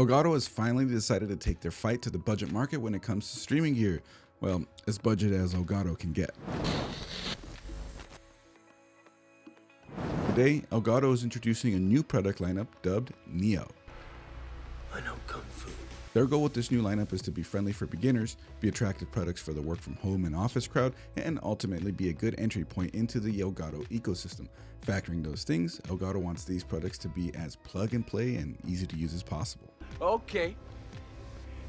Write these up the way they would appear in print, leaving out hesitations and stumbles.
Elgato has finally decided to take their fight to the budget market when it comes to streaming gear. Well, as budget as Elgato can get. Today, Elgato is introducing a new product lineup dubbed Neo. I know Kung Fu. Their goal with this new lineup is to be friendly for beginners, be attractive products for the work from home and office crowd, and ultimately be a good entry point into the Elgato ecosystem. Factoring those things, Elgato wants these products to be as plug and play and easy to use as possible. Okay.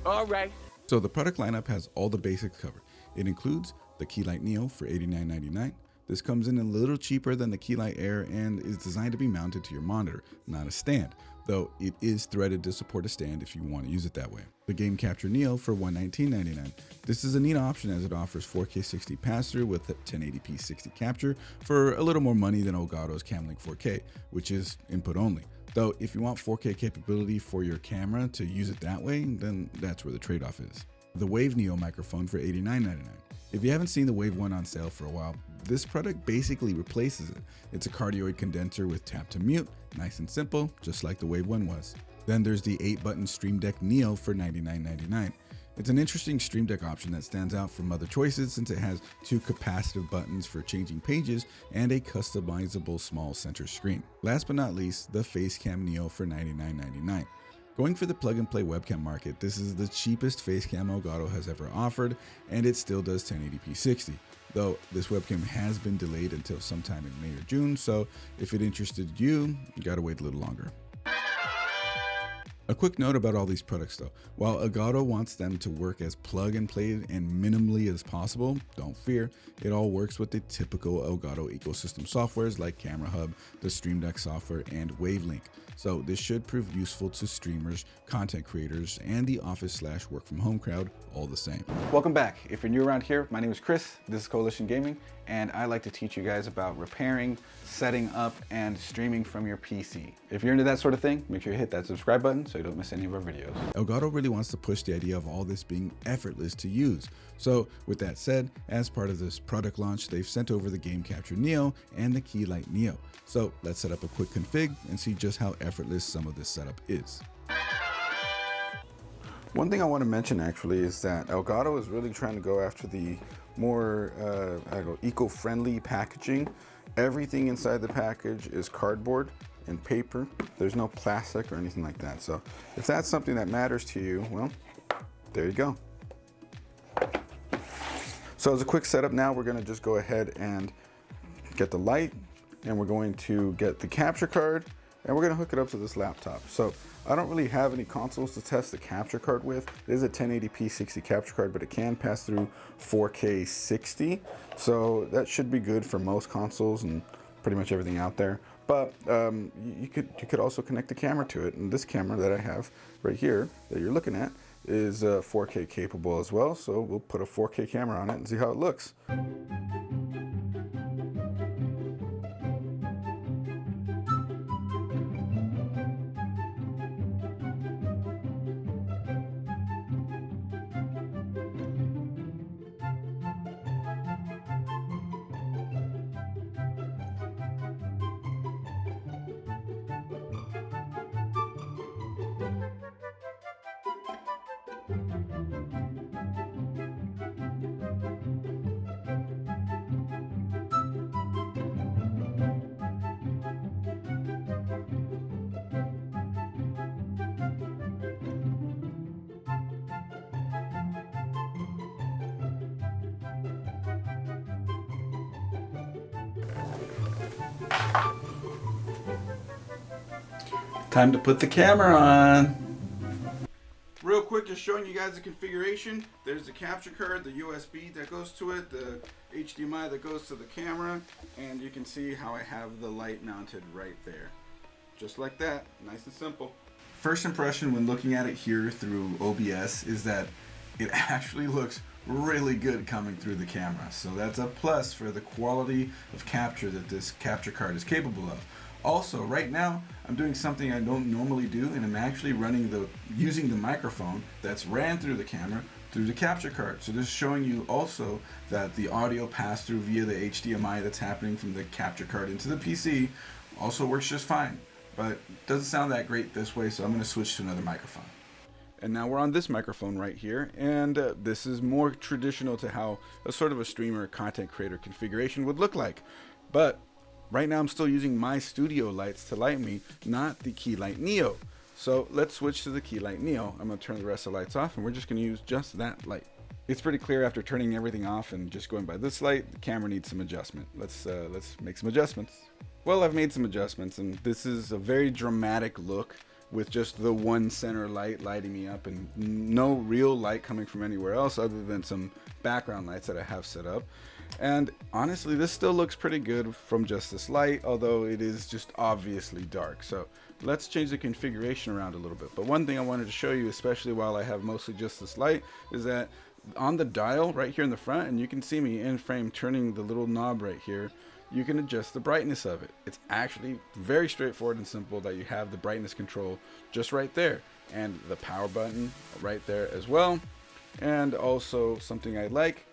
All right. So the product lineup has all the basics covered. It includes the Keylight Neo for $89.99. This comes in a little cheaper than the Keylight Air and is designed to be mounted to your monitor, not a stand, though it is threaded to support a stand if you want to use it that way. The Game Capture Neo for $119.99. This is a neat option as it offers 4K 60 pass-through with 1080p 60 capture for a little more money than Elgato's Camlink 4K, which is input only. Though if you want 4K capability for your camera to use it that way, then that's where the trade-off is. The Wave Neo microphone for $89.99. If you haven't seen the Wave 1 on sale for a while, this product basically replaces it. It's a cardioid condenser with tap to mute, nice and simple, just like the Wave 1 was. Then there's the 8-button Stream Deck Neo for $99.99. It's an interesting Stream Deck option that stands out from other choices since it has 2 capacitive buttons for changing pages and a customizable small center screen. Last but not least, the Facecam Neo for $99.99. Going for the plug-and-play webcam market, this is the cheapest Facecam Elgato has ever offered, and it still does 1080p 60. Though this webcam has been delayed until sometime in May or June, so if it interested you, you gotta wait a little longer. A quick note about all these products though. While Elgato wants them to work as plug and play and minimally as possible, don't fear, it all works with the typical Elgato ecosystem softwares like Camera Hub, the Stream Deck software, and Wavelink. So this should prove useful to streamers, content creators, and the office/work from home crowd all the same. Welcome back. If you're new around here, my name is Chris, this is Coalition Gaming, and I like to teach you guys about repairing, setting up, and streaming from your PC. If you're into that sort of thing, make sure you hit that subscribe button so you don't miss any of our videos. Elgato really wants to push the idea of all this being effortless to use. So with that said, as part of this product launch, they've sent over the Game Capture Neo and the Keylight Neo. So let's set up a quick config and see just how effortless some of this setup is. One thing I want to mention actually is that Elgato is really trying to go after the more eco-friendly packaging. Everything inside the package is cardboard and paper. There's no plastic or anything like that. So if that's something that matters to you, well, there you go. So as a quick setup now, we're going to just go ahead and get the light, and we're going to get the capture card, and we're going to hook it up to this laptop. So I don't really have any consoles to test the capture card with. It is a 1080p 60 capture card, but it can pass through 4K 60. So that should be good for most consoles and pretty much everything out there. But you could also connect the camera to it. And this camera that I have right here that you're looking at is 4K capable as well. So we'll put a 4K camera on it and see how it looks. Time to put the camera on. Real quick, just showing you guys the configuration. There's the capture card, the USB that goes to it, the HDMI that goes to the camera, and you can see how I have the light mounted right there. Just like that, nice and simple. First impression when looking at it here through OBS is that it actually looks really good coming through the camera. So that's a plus for the quality of capture that this capture card is capable of. Also, right now, I'm doing something I don't normally do, and I'm actually using the microphone that's ran through the camera through the capture card. So this is showing you also that the audio passed through via the HDMI that's happening from the capture card into the PC also works just fine. But it doesn't sound that great this way, so I'm going to switch to another microphone. And now we're on this microphone right here, and this is more traditional to how a sort of a streamer content creator configuration would look like. But right now I'm still using my studio lights to light me, not the Keylight Neo. So let's switch to the Keylight Neo. I'm gonna turn the rest of the lights off, and we're just gonna use just that light. It's pretty clear after turning everything off and just going by this light, the camera needs some adjustment. Let's make some adjustments. Well, I've made some adjustments, and this is a very dramatic look with just the one center light lighting me up and no real light coming from anywhere else other than some background lights that I have set up. And honestly, this still looks pretty good from just this light, although it is just obviously dark. So let's change the configuration around a little bit. But one thing I wanted to show you, especially while I have mostly just this light, is that on the dial right here in the front, and you can see me in frame turning the little knob right here, you can adjust the brightness of it. It's actually very straightforward and simple that you have the brightness control just right there, and the power button right there as well. And also something I like,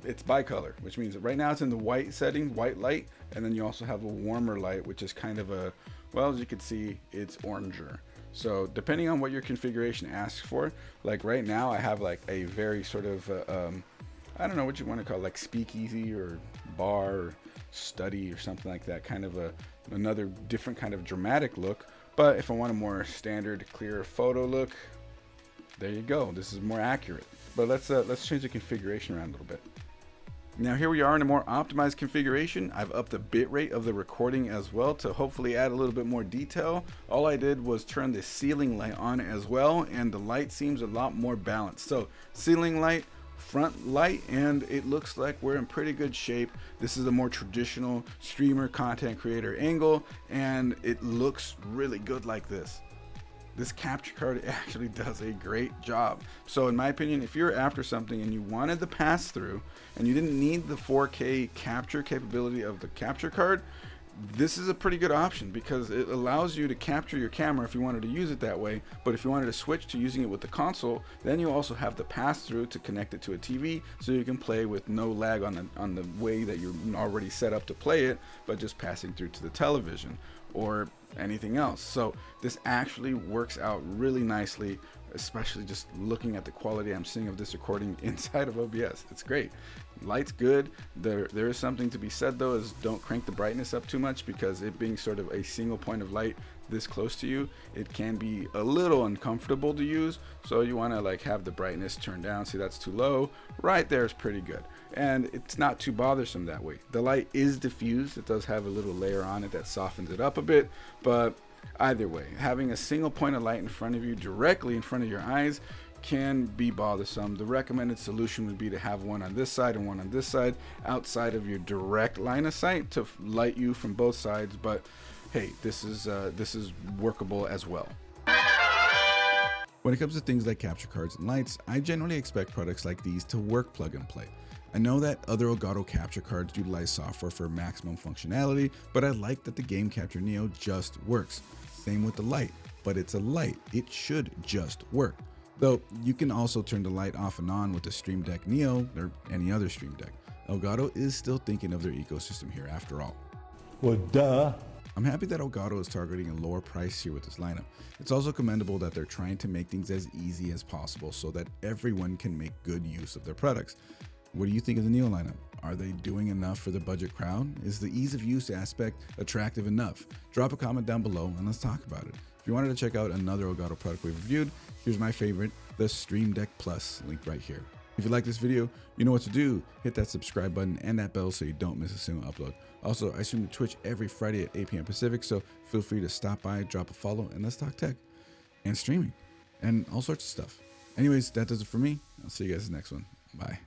it's bicolor, which means that right now it's in the white setting, white light, and then you also have a warmer light, which is kind of a, well, as you can see, it's oranger. So depending on what your configuration asks for, like right now I have like a very sort of I don't know what you want to call it, like speakeasy or bar or study or something like that, kind of another different kind of dramatic look. But if I want a more standard clear photo look, there you go, this is more accurate. But let's change the configuration around a little bit. Now here we are in a more optimized configuration. I've upped the bitrate of the recording as well to hopefully add a little bit more detail. All I did was turn the ceiling light on as well, and the light seems a lot more balanced. So ceiling light, front light, and it looks like we're in pretty good shape. This is a more traditional streamer content creator angle, and it looks really good like this. This capture card actually does a great job. So in my opinion, if you're after something and you wanted the pass through and you didn't need the 4K capture capability of the capture card, this is a pretty good option because it allows you to capture your camera if you wanted to use it that way. But if you wanted to switch to using it with the console, then you also have the pass through to connect it to a TV, so you can play with no lag on the way that you're already set up to play it, but just passing through to the television or anything else. So this actually works out really nicely, especially just looking at the quality I'm seeing of this recording inside of OBS. It's great. Light's good. There is something to be said though, is don't crank the brightness up too much, because it being sort of a single point of light this close to you, it can be a little uncomfortable to use. So you want to like have the brightness turned down. See, that's too low. Right there is pretty good, and it's not too bothersome that way. The light is diffused. It does have a little layer on it that softens it up a bit, but either way, having a single point of light in front of you, directly in front of your eyes, can be bothersome. The recommended solution would be to have one on this side and one on this side outside of your direct line of sight to light you from both sides. But hey, this is workable as well. When it comes to things like capture cards and lights, I generally expect products like these to work plug and play. I know that other Elgato capture cards utilize software for maximum functionality, but I like that the Facecam Neo just works. Same with the light, but it's a light. It should just work. Though you can also turn the light off and on with the Stream Deck Neo or any other Stream Deck. Elgato is still thinking of their ecosystem here after all. Well, duh. I'm happy that Elgato is targeting a lower price here with this lineup. It's also commendable that they're trying to make things as easy as possible so that everyone can make good use of their products. What do you think of the Neo lineup? Are they doing enough for the budget crowd? Is the ease of use aspect attractive enough? Drop a comment down below and let's talk about it. If you wanted to check out another Elgato product we've reviewed, here's my favorite, the Stream Deck Plus, link right here. If you like this video, you know what to do. Hit that subscribe button and that bell so you don't miss a single upload. Also, I stream to Twitch every Friday at 8 p.m. Pacific, so feel free to stop by, drop a follow, and let's talk tech and streaming and all sorts of stuff. Anyways, that does it for me. I'll see you guys in the next one. Bye.